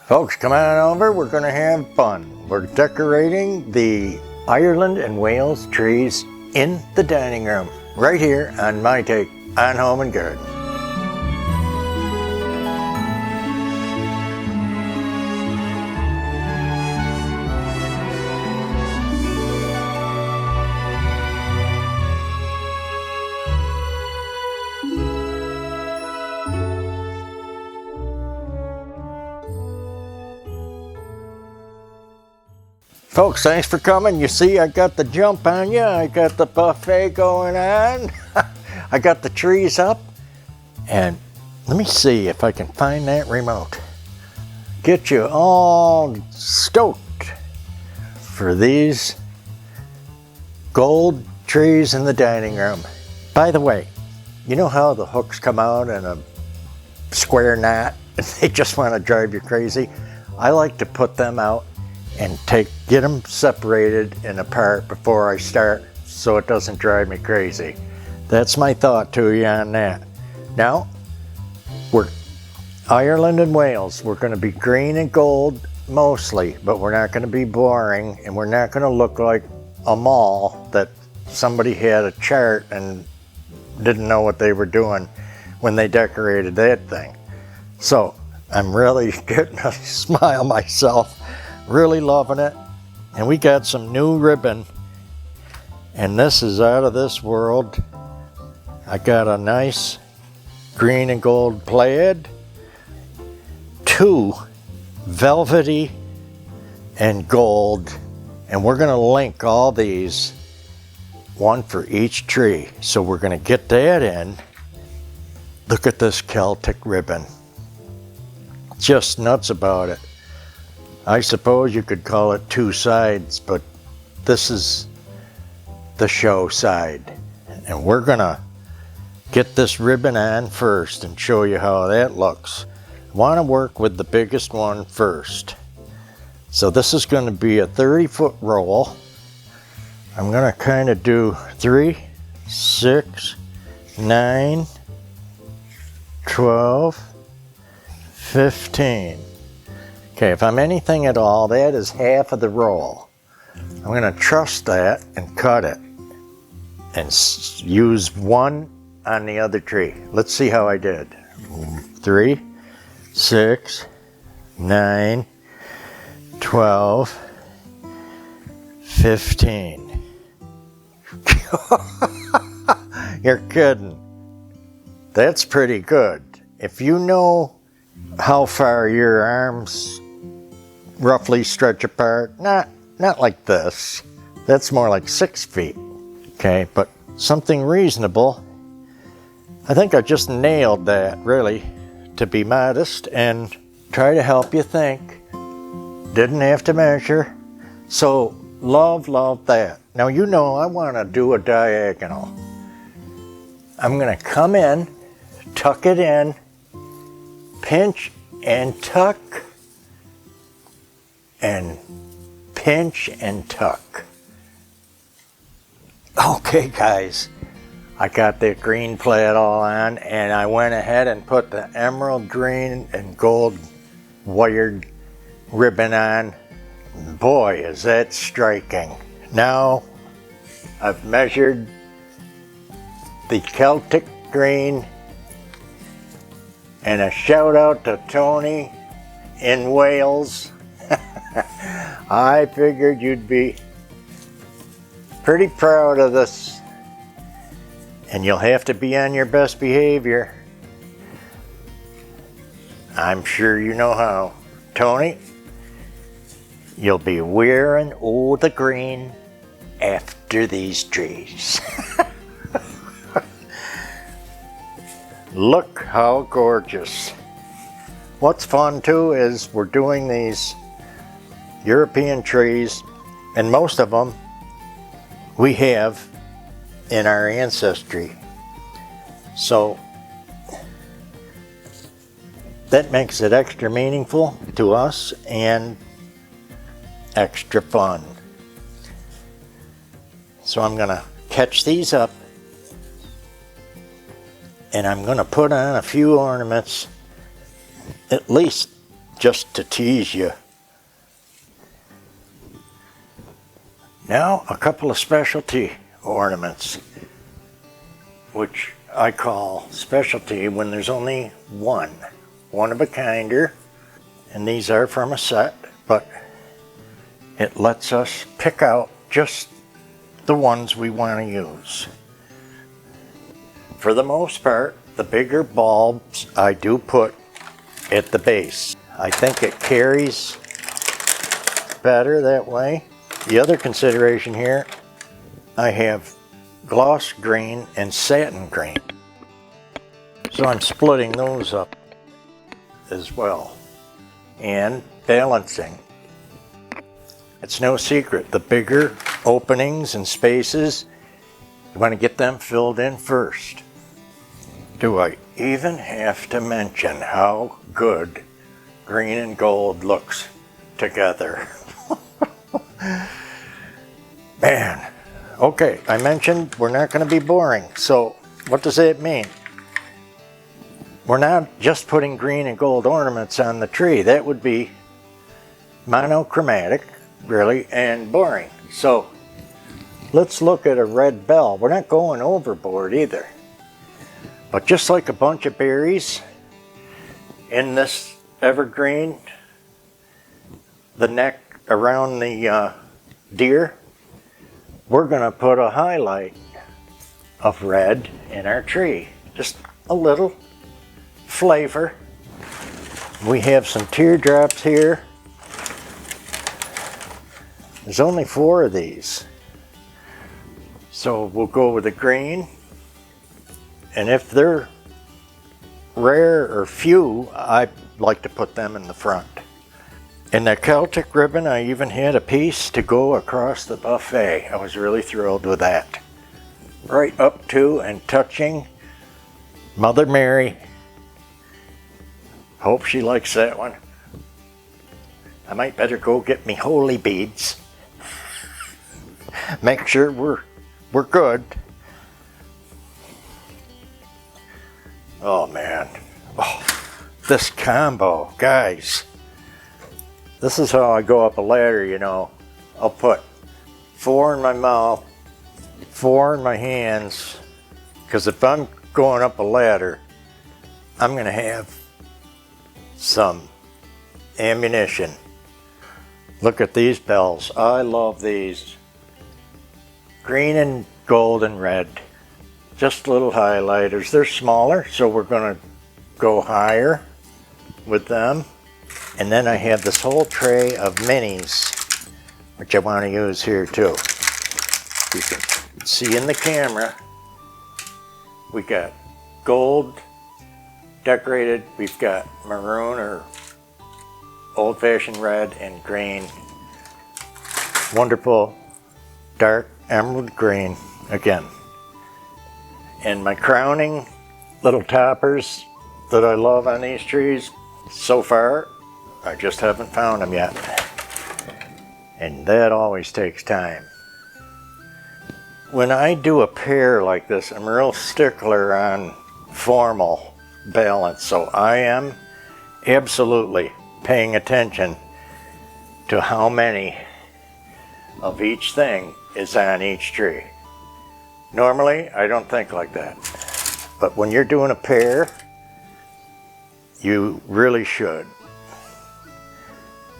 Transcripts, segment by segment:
Folks, come on over, we're gonna have fun. We're decorating the Ireland and Wales trees in the dining room, right here on my take on Home and Garden. Folks, thanks for coming. You see, I got the jump on you. I got the buffet going on. I got the trees up. And let me see if I can find that remote. Get you all stoked for these gold trees in the dining room. By the way, you know how the hooks come out in a square knot and they just want to drive you crazy? I like to put them out and get them separated and apart before I start so it doesn't drive me crazy. That's my thought to you on that. Now, we're Ireland and Wales. We're going to be green and gold mostly, but we're not going to be boring, and we're not going to look like a mall that somebody had a chart and didn't know what they were doing when they decorated that thing. So I'm really getting a smile myself. Really loving it. And we got some new ribbon, and this is out of this world. I got a nice green and gold plaid, 2 velvety and gold, and we're going to link all these, one for each tree. So we're going to get that in. Look at this Celtic ribbon. Just nuts about it. I suppose you could call it 2 sides, but this is the show side. And we're gonna get this ribbon on first and show you how that looks. I want to work with the biggest one first. So this is going to be a 30-foot roll. I'm gonna kind of do 3, 6, 9, 12, 15. Okay, if I'm anything at all, that is half of the roll. I'm going to trust that and cut it and use 1 on the other tree. Let's see how I did. 3, 6, 9, 12, 15. You're kidding. That's pretty good. If you know how far your arms roughly stretch apart, not like this. That's more like 6 feet. Okay, but something reasonable. I think I just nailed that, really, to be modest and try to help you think. Didn't have to measure. So love that. Now you know I want to do a diagonal. I'm going to come in, tuck it in, pinch and tuck, and pinch and tuck. Okay guys, I got that green plaid all on, and I went ahead and put the emerald green and gold wired ribbon on. Boy, is that striking. Now I've measured the Celtic green, and a shout out to Tony in Wales. I figured you'd be pretty proud of this, and you'll have to be on your best behavior. I'm sure you know how. Tony, you'll be wearing all the green after these trees. Look how gorgeous. What's fun too is we're doing these European trees, and most of them we have in our ancestry. So that makes it extra meaningful to us and extra fun. So I'm gonna catch these up, and I'm gonna put on a few ornaments, at least just to tease you. Now a couple of specialty ornaments, which I call specialty when there's only one of a kinder, and these are from a set, but it lets us pick out just the ones we want to use. For the most part, the bigger bulbs I do put at the base. I think it carries better that way. The other consideration here, I have gloss green and satin green. So I'm splitting those up as well and balancing. It's no secret, the bigger openings and spaces, you want to get them filled in first. Do I even have to mention how good green and gold looks together? Man, okay, I mentioned we're not going to be boring, so what does that mean? We're not just putting green and gold ornaments on the tree. That would be monochromatic, really, and boring. So let's look at a red bell. We're not going overboard either. But just like a bunch of berries in this evergreen, the neck around the deer, we're going to put a highlight of red in our tree. Just a little flavor. We have some teardrops here. There's only 4 of these. So we'll go with the green. And if they're rare or few, I like to put them in the front. In the Celtic ribbon, I even had a piece to go across the buffet. I was really thrilled with that. Right up to and touching Mother Mary. Hope she likes that one. I might better go get me holy beads. Make sure we're good. Oh man, this combo, guys. This is how I go up a ladder, you know. I'll put 4 in my mouth, 4 in my hands, because if I'm going up a ladder, I'm going to have some ammunition. Look at these bells. I love these. Green and gold and red. Just little highlighters. They're smaller, so we're going to go higher with them. And then I have this whole tray of minis, which I want to use here too. You can see in the camera, we got gold decorated, we've got maroon or old-fashioned red and green. Wonderful dark emerald green again. And my crowning little toppers that I love on these trees, so far, I just haven't found them yet. And that always takes time. When I do a pair like this, I'm real stickler on formal balance, so I am absolutely paying attention to how many of each thing is on each tree. Normally, I don't think like that. But when you're doing a pair, you really should.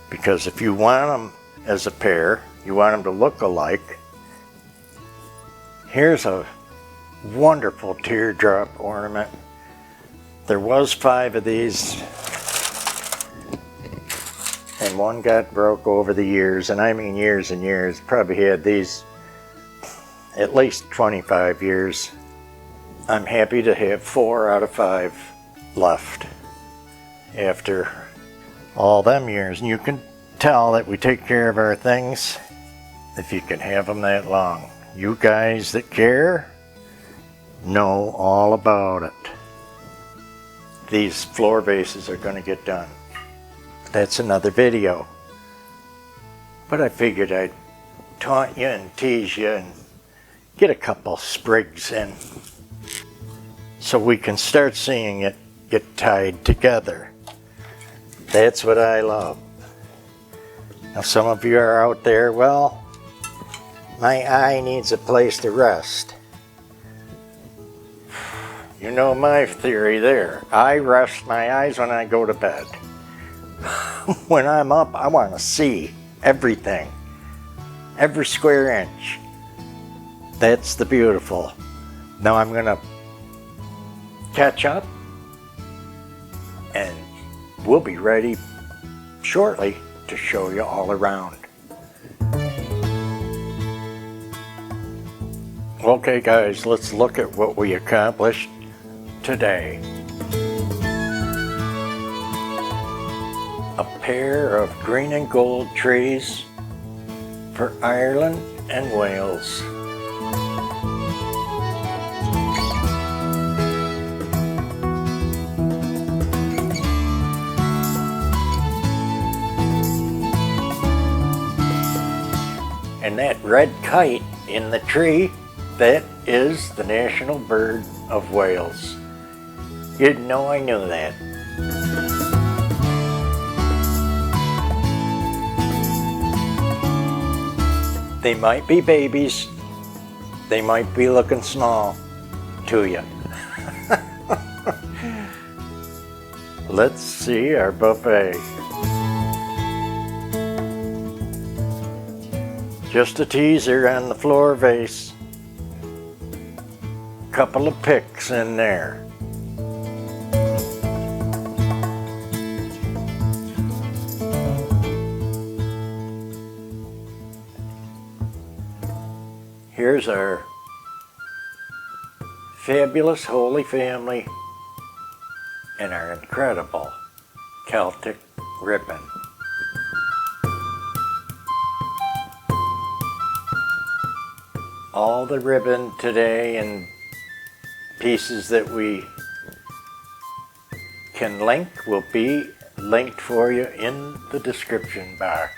Because if you want them as a pair, you want them to look alike. Here's a wonderful teardrop ornament. There was 5 of these, and one got broke over the years, and I mean years and years. Probably had these at least 25 years. I'm happy to have 4 out of 5 left after all them years. And you can tell that we take care of our things if you can have them that long. You guys that care know all about it. These floor vases are going to get done. That's another video. But I figured I'd taunt you and tease you and get a couple sprigs in so we can start seeing it get tied together. That's what I love. Now some of you are out there, well, my eye needs a place to rest. You know my theory there. I rest my eyes when I go to bed. When I'm up, I want to see everything, every square inch. That's the beautiful. Now I'm gonna catch up and we'll be ready shortly to show you all around. Okay guys, let's look at what we accomplished today. A pair of green and gold trees for Ireland and Wales. And that red kite in the tree, that is the national bird of Wales. You didn't know I knew that. They might be babies, they might be looking small to you. Let's see our buffet. Just a teaser on the floor vase. Couple of picks in there. Here's our fabulous Holy Family and our incredible Celtic ribbon. All the ribbon today and pieces that we can link will be linked for you in the description box.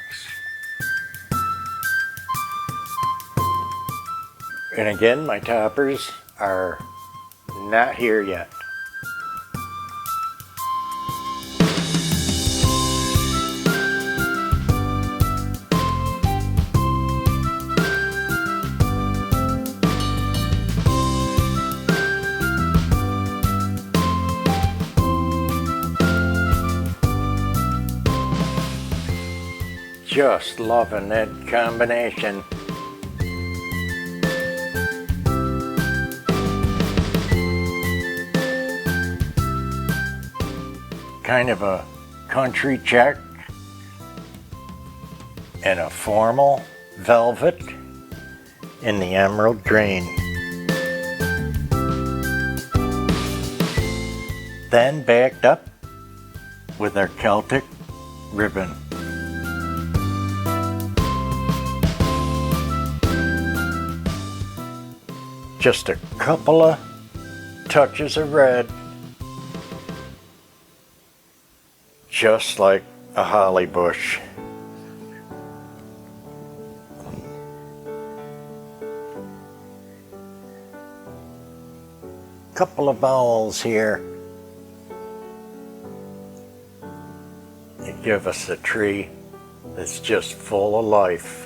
And again, my toppers are not here yet. Just loving that combination. Kind of a country check and a formal velvet in the emerald green. Then backed up with our Celtic ribbon. Just a couple of touches of red, just like a holly bush. Couple of bowls here to give us a tree that's just full of life.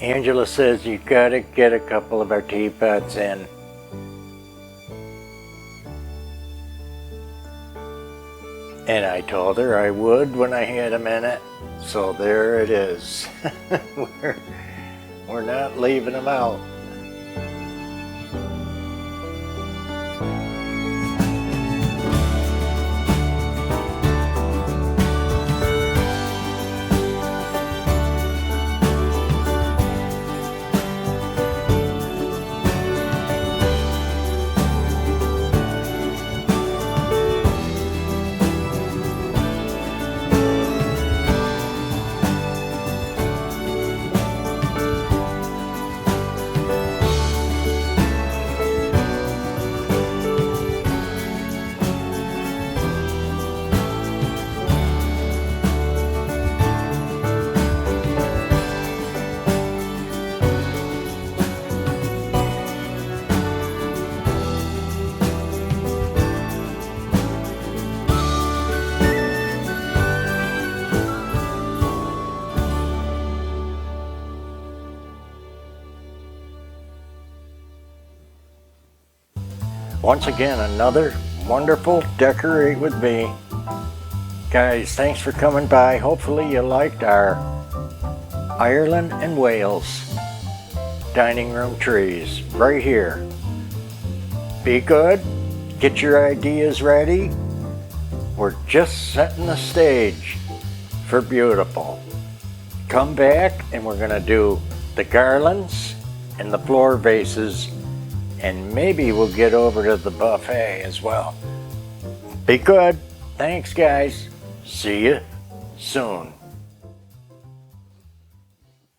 Angela says you gotta get a couple of our teapots in. And I told her I would when I had a minute. So there it is. we're not leaving them out. Once again, another wonderful Decorate with Me. Guys, thanks for coming by. Hopefully you liked our Ireland and Wales dining room trees right here. Be good. Get your ideas ready. We're just setting the stage for beautiful. Come back and we're gonna do the garlands and the floor vases, and maybe we'll get over to the buffet as well. Be good. Thanks, guys. See you soon.